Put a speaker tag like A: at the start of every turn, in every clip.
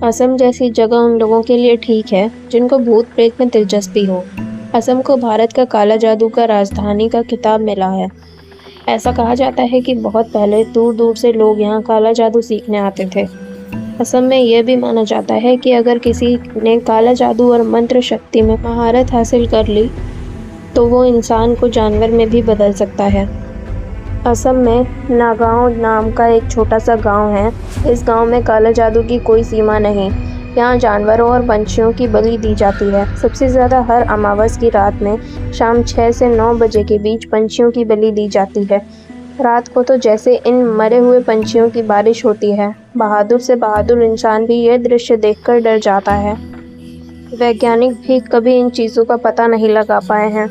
A: असम जैसी जगह उन लोगों के लिए ठीक है जिनको भूत प्रेत में दिलचस्पी हो। असम को भारत का काला जादू का राजधानी का खिताब मिला है। ऐसा कहा जाता है कि बहुत पहले दूर दूर से लोग यहाँ काला जादू सीखने आते थे। असम में यह भी माना जाता है कि अगर किसी ने काला जादू और मंत्र शक्ति में महारत हासिल कर ली तो वो इंसान को जानवर में भी बदल सकता है। असम में नागांव नाम का एक छोटा सा गांव है। इस गांव में काला जादू की कोई सीमा नहीं। यहाँ जानवरों और पंछियों की बलि दी जाती है। सबसे ज़्यादा हर अमावस की रात में शाम 6 से 9 बजे के बीच पंछियों की बलि दी जाती है। रात को तो जैसे इन मरे हुए पंछियों की बारिश होती है। बहादुर से बहादुर इंसान भी यह दृश्य देखकर डर जाता है। वैज्ञानिक भी कभी इन चीज़ों का पता नहीं लगा पाए हैं।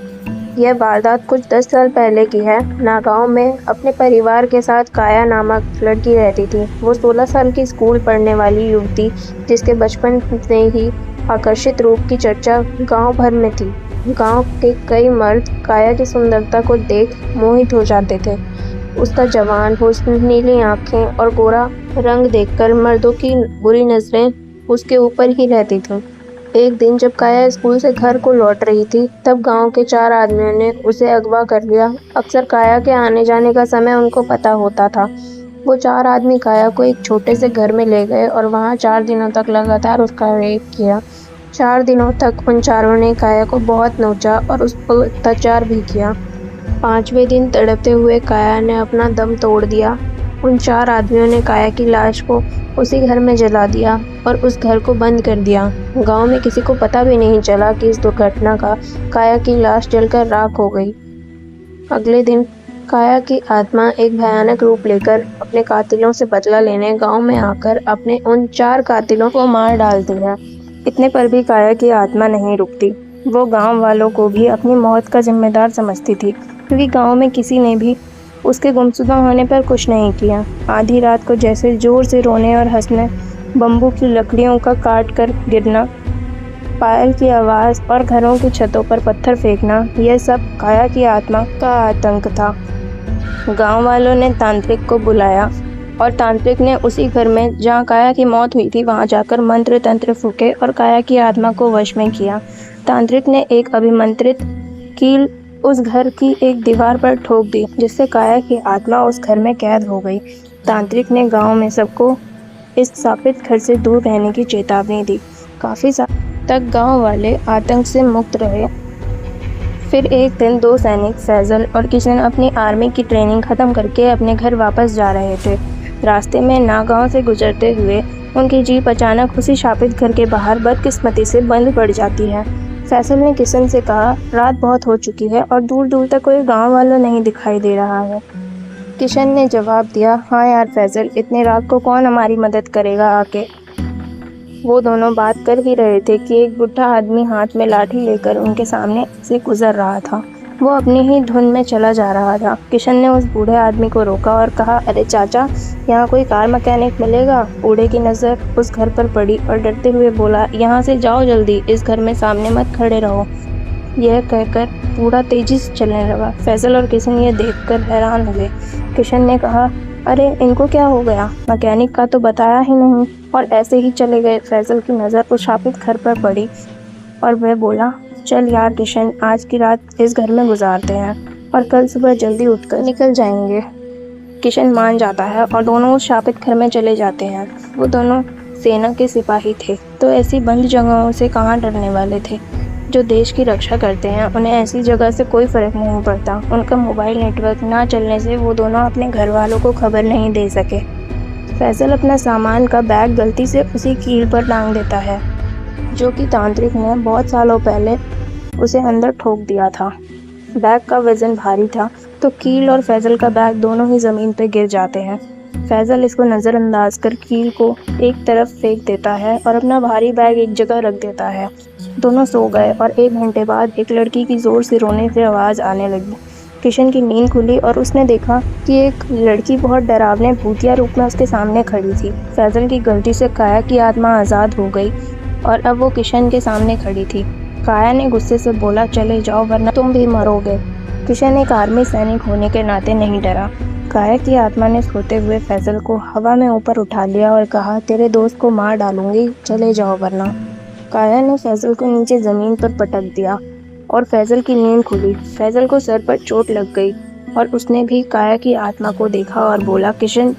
A: यह वारदात कुछ 10 साल पहले की है। नागांव में अपने परिवार के साथ काया नामक लड़की रहती थी। वो 16 साल की स्कूल पढ़ने वाली युवती जिसके बचपन से ही आकर्षित रूप की चर्चा गांव भर में थी। गांव के कई मर्द काया की सुंदरता को देख मोहित हो जाते थे। उसका जवान हुस्न, नीली आंखें और गोरा रंग देखकर मर्दों की बुरी नज़रें उसके ऊपर ही रहती थीं। एक दिन जब काया स्कूल से घर को लौट रही थी तब गांव के 4 आदमियों ने उसे अगवा कर लिया। अक्सर काया के आने जाने का समय उनको पता होता था। वो 4 आदमी काया को एक छोटे से घर में ले गए और वहां 4 दिनों तक लगातार उसका रेप किया। 4 दिनों तक उन चारों ने काया को बहुत नोचा और उस पर अत्याचार भी किया। 5वें दिन तड़पते हुए काया ने अपना दम तोड़ दिया। उन 4 आदमियों ने काया की लाश को उसी घर में जला दिया और उस घर को बंद कर दिया। गांव में किसी को पता भी नहीं चला कि इस दुर्घटना का काया की लाश जलकर राख हो गई। अगले दिन काया की आत्मा एक भयानक रूप लेकर अपने कातिलों से बदला लेने गांव में आकर अपने उन 4 कातिलों को मार डालती है। इतने पर भी काया की आत्मा नहीं रुकती। वो गांव वालों को भी अपनी मौत का जिम्मेदार समझती थी, क्योंकि गांव में किसी ने भी उसके गुमशुदा होने पर कुछ नहीं किया। आधी रात को जैसे जोर से रोने और हंसने, बम्बू की लकड़ियों का काट कर गिरना, पायल की आवाज़ और घरों की छतों पर पत्थर फेंकना, यह सब काया की आत्मा का आतंक था। गांव वालों ने तांत्रिक को बुलाया और तांत्रिक ने उसी घर में जहां काया की मौत हुई थी वहां जाकर मंत्र तंत्र फूके और काया की आत्मा को वश में किया। तांत्रिक ने एक अभिमंत्रित कील उस घर की एक दीवार पर ठोक दी, जिससे काया की आत्मा उस घर में कैद हो गई। तांत्रिक ने गांव में सबको इस शापित घर से दूर रहने की चेतावनी दी। काफ़ी साल तक गांव वाले आतंक से मुक्त रहे। फिर एक दिन 2 सैनिक फैजल और किशन अपनी आर्मी की ट्रेनिंग ख़त्म करके अपने घर वापस जा रहे थे। रास्ते में नागांव से गुजरते हुए उनकी जीप अचानक उसी शापित घर के बाहर बदकिस्मती से बंद पड़ जाती है। फैसल ने किशन से कहा, रात बहुत हो चुकी है और दूर दूर तक कोई गांव वाला नहीं दिखाई दे रहा है। किशन ने जवाब दिया, हाँ यार फैसल, इतने रात को कौन हमारी मदद करेगा आके। वो दोनों बात कर ही रहे थे कि एक बुढ़ा आदमी हाथ में लाठी लेकर उनके सामने से गुजर रहा था। वो अपनी ही धुन में चला जा रहा था। किशन ने उस बूढ़े आदमी को रोका और कहा, अरे चाचा, यहाँ कोई कार मैकेनिक मिलेगा? बूढ़े की नज़र उस घर पर पड़ी और डरते हुए बोला, यहाँ से जाओ जल्दी, इस घर में सामने मत खड़े रहो। यह कहकर बूढ़ा तेजी से चलने लगा। फैसल और किशन ये देखकर हैरान हुए। किशन ने कहा, अरे इनको क्या हो गया? मैकेनिक का तो बताया ही नहीं, और ऐसे ही चले गए। फैसल की नज़र उस शापित घर पर पड़ी और वह बोला, चल यार किशन, आज की रात इस घर में गुजारते हैं और कल सुबह जल्दी उठकर निकल जाएंगे। किशन मान जाता है और दोनों उस शापित घर में चले जाते हैं। वो दोनों सेना के सिपाही थे, तो ऐसी बंद जगहों से कहाँ डरने वाले थे। जो देश की रक्षा करते हैं उन्हें ऐसी जगह से कोई फ़र्क नहीं पड़ता। उनका मोबाइल नेटवर्क ना चलने से वो दोनों अपने घर वालों को खबर नहीं दे सके। फैसल अपना सामान का बैग गलती से उसी कील पर टांग देता है, जो कि तांत्रिक ने बहुत सालों पहले उसे अंदर ठोक दिया था। बैग का वज़न भारी था, तो कील और फैसल का बैग दोनों ही ज़मीन पर गिर जाते हैं। फैसल इसको नज़रअंदाज कर कील को एक तरफ फेंक देता है और अपना भारी बैग एक जगह रख देता है। दोनों सो गए और 1 घंटे बाद एक लड़की की ज़ोर से रोने से आवाज़ आने लगी। किशन की नींद खुली और उसने देखा कि एक लड़की बहुत डरावने भूतिया रूप में उसके सामने खड़ी थी। फैसल की गलती से काया की आत्मा आज़ाद हो गई और अब वो किशन के सामने खड़ी थी। काया ने गुस्से से बोला, चले जाओ वरना तुम भी मरोगे। किशन एक आर्मी सैनिक होने के नाते नहीं डरा। काया की आत्मा ने सोते हुए फैजल को हवा में ऊपर उठा लिया और कहा, तेरे दोस्त को मार डालूंगी, चले जाओ वरना। काया ने फैजल को नीचे जमीन पर पटक दिया और फैजल की नींद खुली। फैजल को सर पर चोट लग गई और उसने भी काया की आत्मा को देखा और बोला, किशन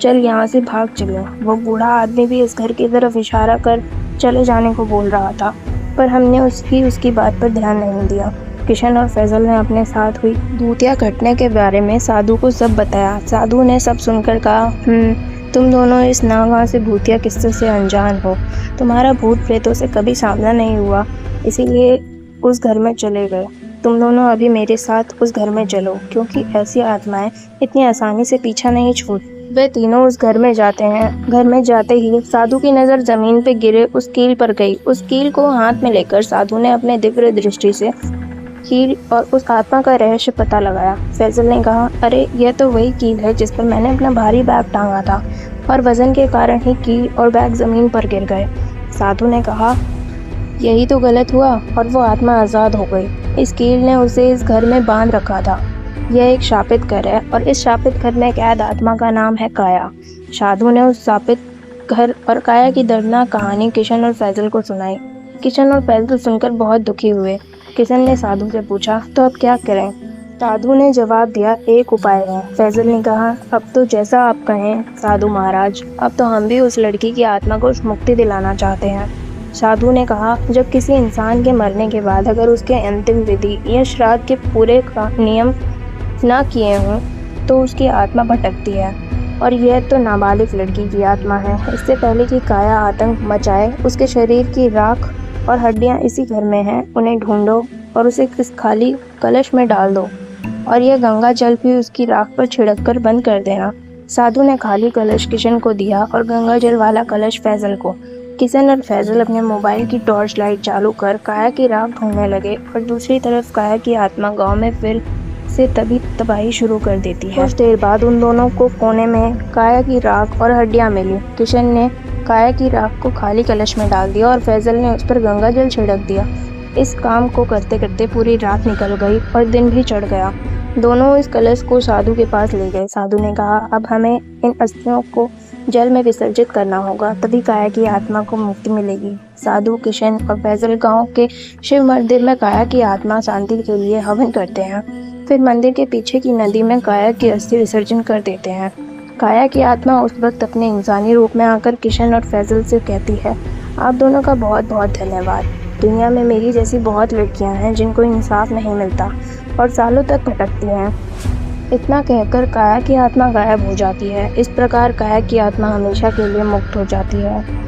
A: चल यहाँ से भाग चलो। वो बूढ़ा आदमी भी इस घर की तरफ इशारा कर चले जाने को बोल रहा था, पर हमने उसकी बात पर ध्यान नहीं दिया। किशन और फैजल ने अपने साथ हुई भूतिया घटना के बारे में साधु को सब बताया। साधु ने सब सुनकर कहा, तुम दोनों इस नागां से भूतिया किस्से से अनजान हो। तुम्हारा भूत प्रेतों से कभी सामना नहीं हुआ, इसीलिए उस घर में चले गए। तुम दोनों अभी मेरे साथ उस घर में चलो, क्योंकि ऐसी आत्माएं इतनी आसानी से पीछा नहीं छूट। वे तीनों उस घर में जाते हैं। घर में जाते ही साधु की नज़र जमीन पे गिरे उस कील पर गई। उस कील को हाथ में लेकर साधु ने अपने दिव्य दृष्टि से कील और उस आत्मा का रहस्य पता लगाया। फैजल ने कहा, अरे यह तो वही कील है जिस पर मैंने अपना भारी बैग टांगा था और वजन के कारण ही कील और बैग जमीन पर गिर गए। साधु ने कहा, यही तो गलत हुआ और वो आत्मा आज़ाद हो गई। इस कील ने उसे इस घर में बांध रखा था। यह एक शापित घर है और इस शापित घर में कैद आत्मा का नाम है काया। साधु ने उस शापित घर और काया की दर्दनाक कहानी किशन और फैजल को सुनाई। किशन और फैजल सुनकर बहुत दुखी हुए। किशन ने साधु से पूछा, तो अब क्या करें? साधु ने जवाब दिया, एक उपाय है। फैजल ने कहा, अब तो जैसा आप कहें साधु महाराज, अब तो हम भी उस लड़की की आत्मा को मुक्ति दिलाना चाहते हैं। साधु ने कहा, जब किसी इंसान के मरने के बाद अगर उसके अंतिम विधि या श्राद्ध के पूरे नियम ना किए हों तो उसकी आत्मा भटकती है, और यह तो नाबालिग लड़की की आत्मा है। इससे पहले कि काया आतंक मचाए, उसके शरीर की राख और हड्डियां इसी घर में हैं, उन्हें ढूंढो और उसे इस खाली कलश में डाल दो, और यह गंगा जल भी उसकी राख पर छिड़क कर बंद कर देना। साधु ने खाली कलश किशन को दिया और गंगा जल वाला कलश फैजल को। किशन और फैजल अपने मोबाइल की टॉर्च लाइट चालू कर काया की राख ढूंढने लगे, और दूसरी तरफ काया की आत्मा गांव में फिर से तभी तबाही शुरू कर देती है। कुछ देर बाद उन दोनों को कोने में काया की राख और हड्डियां मिली। किशन ने काया की राख को खाली कलश में डाल दिया और फैजल ने उस पर गंगा जल छिड़क दिया। इस काम को करते करते पूरी रात निकल गई और दिन भी चढ़ गया। दोनों इस कलश को साधु के पास ले गए। साधु ने कहा, अब हमें इन अस्थियों को जल में विसर्जित करना होगा, तभी काया की आत्मा को मुक्ति मिलेगी। साधु, किशन और फैजल गांव के शिव मंदिर में काया की आत्मा शांति के लिए हवन करते हैं। फिर मंदिर के पीछे की नदी में काया की अस्थि विसर्जन कर देते हैं। काया की आत्मा उस वक्त अपने इंसानी रूप में आकर किशन और फैजल से कहती है, आप दोनों का बहुत बहुत धन्यवाद। दुनिया में मेरी जैसी बहुत लड़कियां हैं जिनको इंसाफ नहीं मिलता और सालों तक भटकती हैं। इतना कहकर काया की आत्मा गायब हो जाती है। इस प्रकार काया की आत्मा हमेशा के लिए मुक्त हो जाती है।